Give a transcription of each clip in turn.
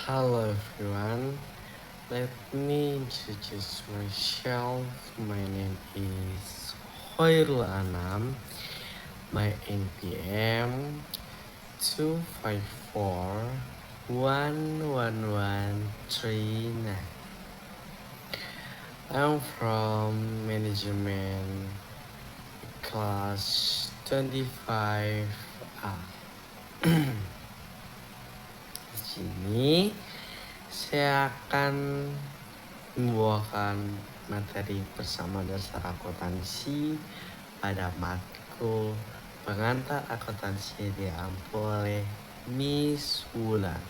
Hello everyone, let me introduce myself. My name is Hoirul Anam. My NPM 254-11139. I'm from management class 25A. Di sini saya akan membawakan materi bersama dasar akuntansi pada matkul pengantar akuntansi diampu oleh Miss Wulan.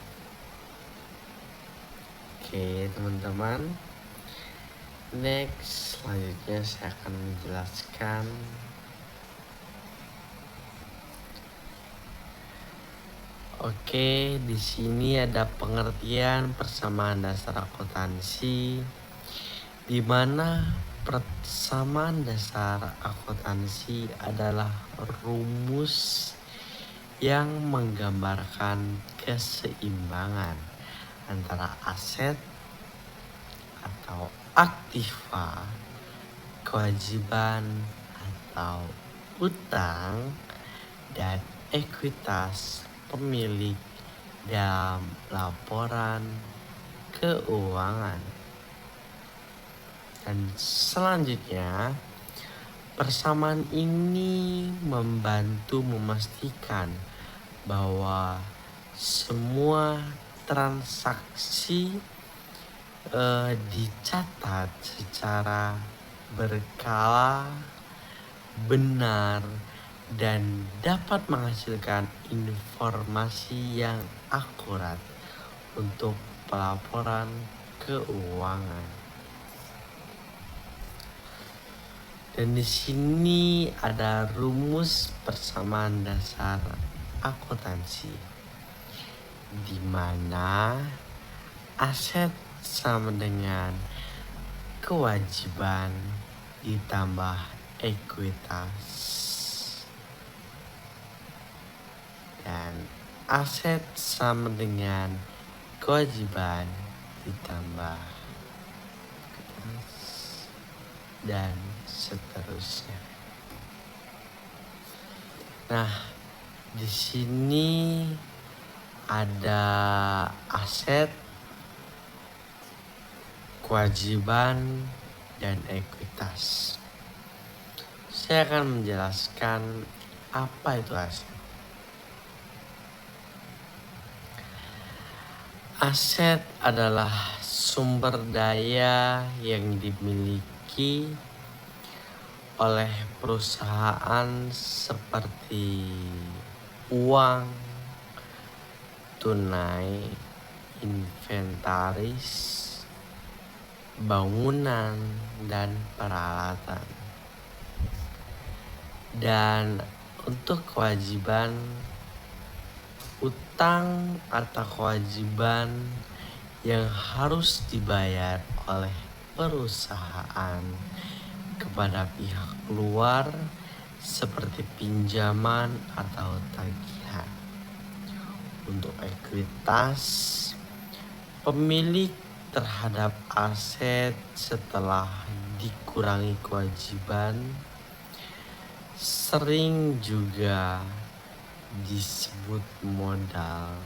Oke teman-teman, next selanjutnya saya akan menjelaskan Oke, di sini ada pengertian persamaan dasar akuntansi, di mana persamaan dasar akuntansi adalah rumus yang menggambarkan keseimbangan antara aset atau aktiva, kewajiban atau utang, dan ekuitas pemilik dalam laporan keuangan. Dan selanjutnya, persamaan ini membantu memastikan bahwa semua transaksi dicatat secara berkala, benar, dan dapat menghasilkan informasi yang akurat untuk pelaporan keuangan. Dan di sini ada rumus persamaan dasar akuntansi, di mana aset sama dengan kewajiban ditambah ekuitas, dan aset sama dengan kewajiban ditambah ekuitas, dan seterusnya. Nah, di sini ada aset, kewajiban, dan ekuitas. Saya akan menjelaskan apa itu aset. Aset adalah sumber daya yang dimiliki oleh perusahaan seperti uang, tunai, inventaris, bangunan, dan peralatan. Dan untuk kewajiban, utang atau kewajiban yang harus dibayar oleh perusahaan kepada pihak luar seperti pinjaman atau tagihan. Untuk ekuitas, pemilik terhadap aset setelah dikurangi kewajiban, sering juga disebut modal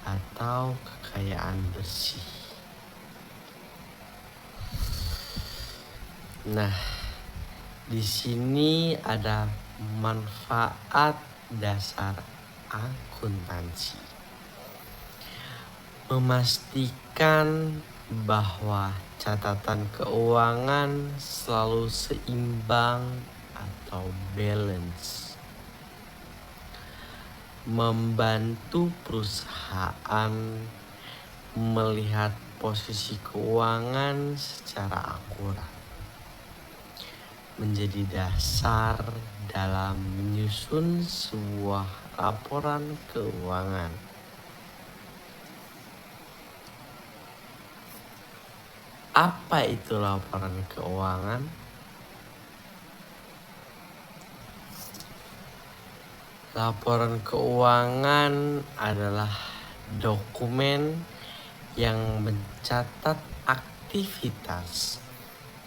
atau kekayaan bersih. Nah, di sini ada manfaat dasar akuntansi. Memastikan bahwa catatan keuangan selalu seimbang atau balance. Membantu perusahaan melihat posisi keuangan secara akurat, menjadi dasar dalam menyusun sebuah laporan keuangan. Apa itu laporan keuangan? Laporan keuangan adalah dokumen yang mencatat aktivitas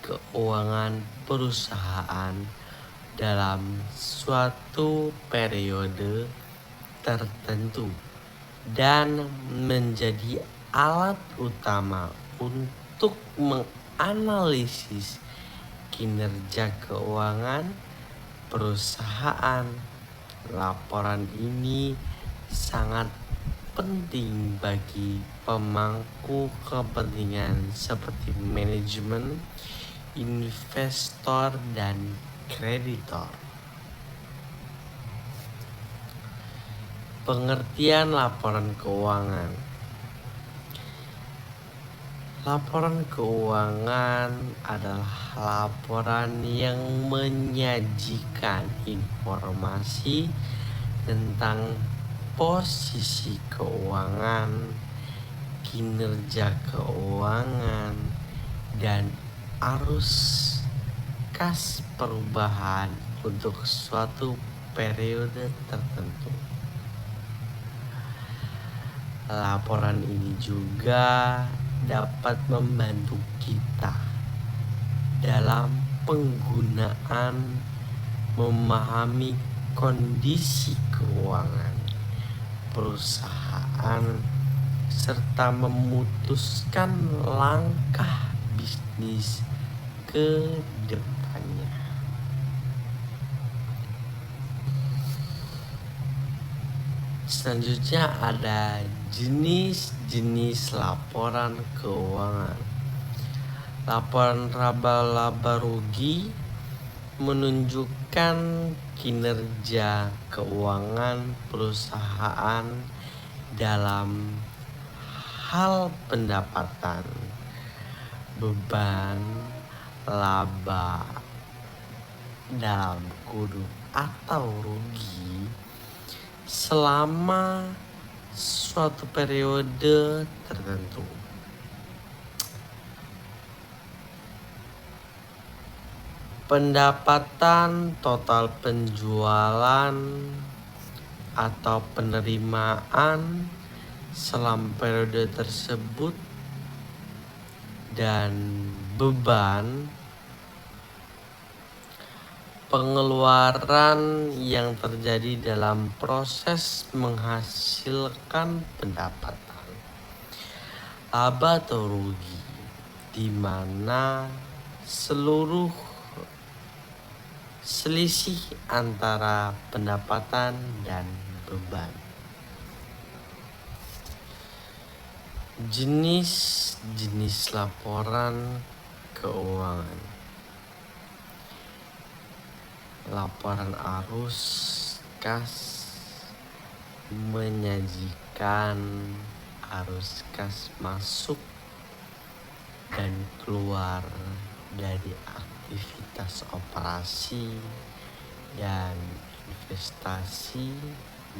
keuangan perusahaan dalam suatu periode tertentu dan menjadi alat utama untuk menganalisis kinerja keuangan perusahaan. Laporan ini sangat penting bagi pemangku kepentingan seperti manajemen, investor, dan kreditor. Pengertian laporan keuangan. Laporan keuangan adalah laporan yang menyajikan informasi tentang posisi keuangan, kinerja keuangan, dan arus kas perubahan untuk suatu periode tertentu. Laporan ini juga dapat membantu kita dalam penggunaan memahami kondisi keuangan perusahaan serta memutuskan langkah bisnis ke depannya. Selanjutnya ada jenis-jenis laporan keuangan. Laporan laba rugi menunjukkan kinerja keuangan perusahaan dalam hal pendapatan, beban, laba dalam kurung atau rugi selama suatu periode tertentu. Pendapatan total penjualan atau penerimaan selama periode tersebut dan beban pengeluaran yang terjadi dalam proses menghasilkan pendapatan, laba atau rugi, di mana seluruh selisih antara pendapatan dan beban. Jenis-jenis laporan keuangan. Laporan arus kas menyajikan arus kas masuk dan keluar dari aktivitas operasi dan investasi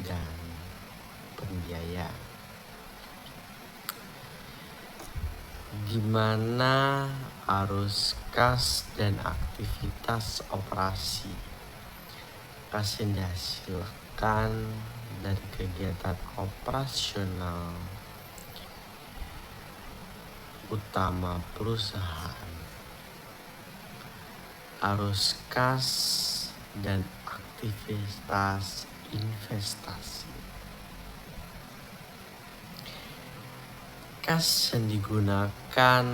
dan pembiayaan, di mana arus kas dan aktivitas operasi kas yang dihasilkan dari kegiatan operasional utama perusahaan, arus kas dan aktivitas investasi. Kas yang digunakan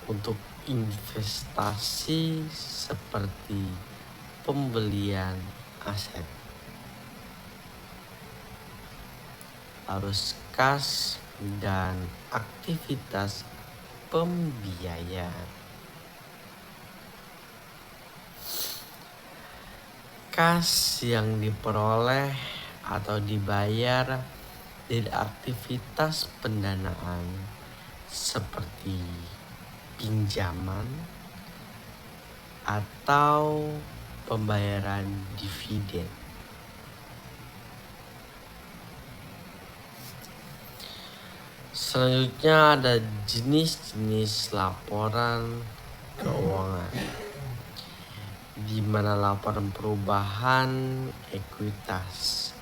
untuk investasi seperti pembelian aset, arus kas dan aktivitas pembiayaan. Kas yang diperoleh atau dibayar dari aktivitas pendanaan seperti pinjaman atau pembayaran dividen. Selanjutnya ada jenis-jenis laporan keuangan, di mana laporan perubahan ekuitas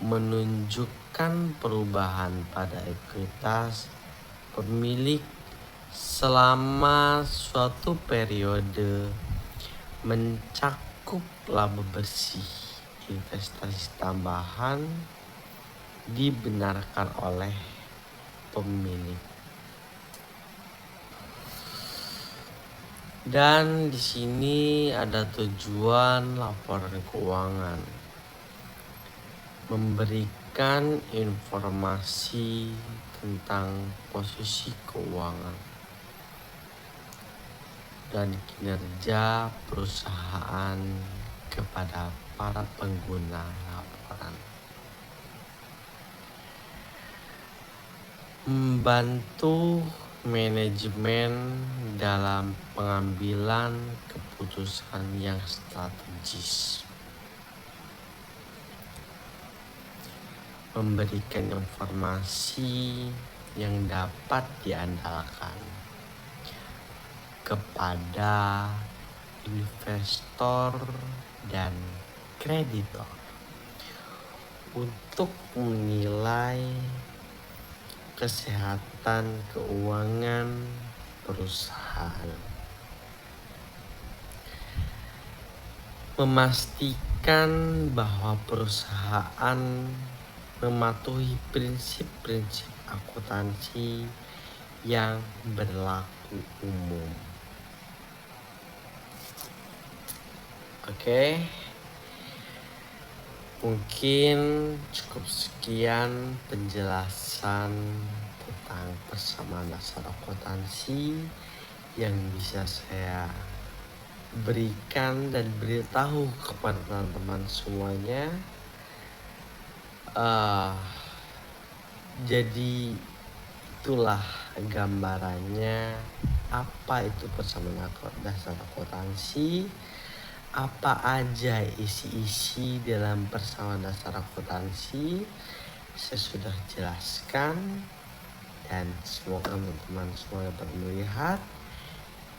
menunjukkan perubahan pada ekuitas pemilik selama suatu periode mencakup laba bersih investasi tambahan dibenarkan oleh pemilik. Dan di sini ada tujuan laporan keuangan, memberikan informasi tentang posisi keuangan dan kinerja perusahaan kepada para pengguna laporan. Membantu manajemen dalam pengambilan keputusan yang strategis. Memberikan informasi yang dapat diandalkan kepada investor dan kreditor untuk menilai kesehatan keuangan perusahaan. Memastikan bahwa perusahaan mematuhi prinsip-prinsip akuntansi yang berlaku umum. Oke. Mungkin cukup sekian penjelasan tentang persamaan dasar akuntansi yang bisa saya berikan dan beritahu kepada teman-teman semuanya. Jadi itulah gambarannya apa itu persamaan dasar akuntansi. Apa aja isi-isi dalam persamaan dasar akuntansi saya sudah jelaskan, dan semoga teman-teman semua dapat melihat.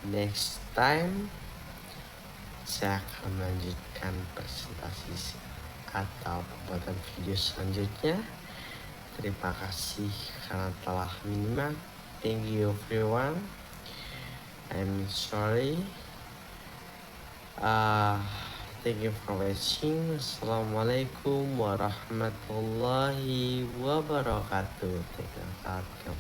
Next time saya akan melanjutkan presentasi atau pembuatan video selanjutnya. Terima kasih karena telah menyimak. Thank you everyone. I'm sorry. Thank you for watching. Assalamualaikum warahmatullahi wabarakatuh. Terima kasih.